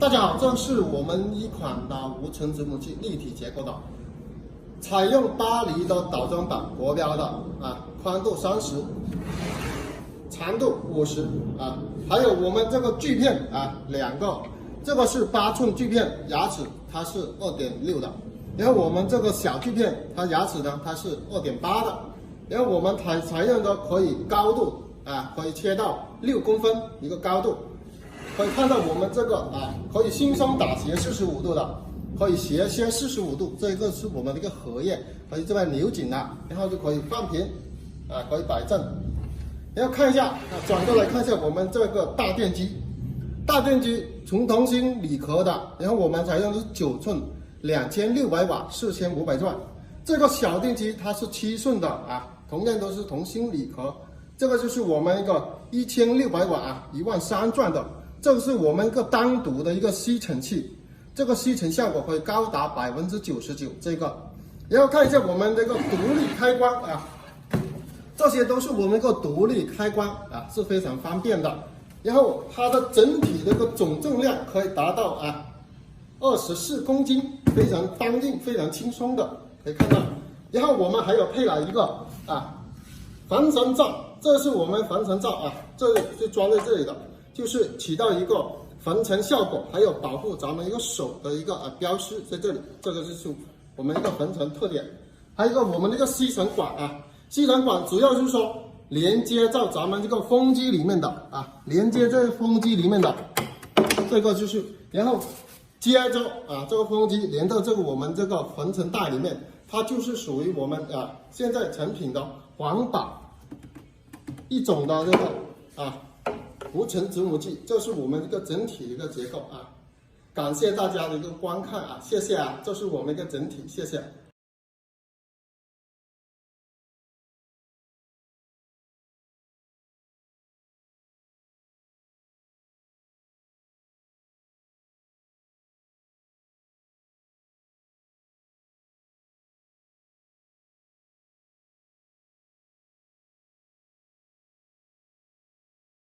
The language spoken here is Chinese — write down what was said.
大家好，这是我们一款的无尘子母机立体结构的，采用巴黎的倒装板国标的宽度30，长度50还有我们这个锯片2个，这个是8寸锯片，牙齿它是2.6的，然后我们这个小锯片它牙齿呢它是2.8的，然后我们采用的可以高度可以切到6公分一个高度。可以看到我们这个可以轻松打斜45度的，可以斜切45度，这个是我们的一个荷叶，可以这边扭紧了，然后就可以放平，可以摆正。然后看一下转过来看一下我们这个大电机，大电机从同心铝壳的，然后我们采用的是9寸，2600瓦，4500转。这个小电机它是7寸的同样都是同心铝壳。这个就是我们一个1600瓦13000转的。这个是我们一个单独的一个吸尘器，这个吸尘效果会高达99%。这个，然后看一下我们这个独立开关这些都是我们一个独立开关是非常方便的。然后它的整体的一个总重量可以达到24公斤，非常刚硬，非常轻松的，可以看到。然后我们还有配了一个防尘罩，这是我们防尘罩这里就装在这里的。就是起到一个防尘效果，还有保护咱们一个手的一个标识在这里，这个就是我们一个防尘特点。还有一个我们这个吸尘管吸尘管主要就是说连接到咱们这个风机里面的连接这个风机里面的这个就是，然后接着这个风机连到这个我们这个防尘袋里面，它就是属于我们现在成品的环保一种的这个无尘子母机，这是我们一个整体的一个结构感谢大家的一个观看谢谢这是我们一个整体，谢谢。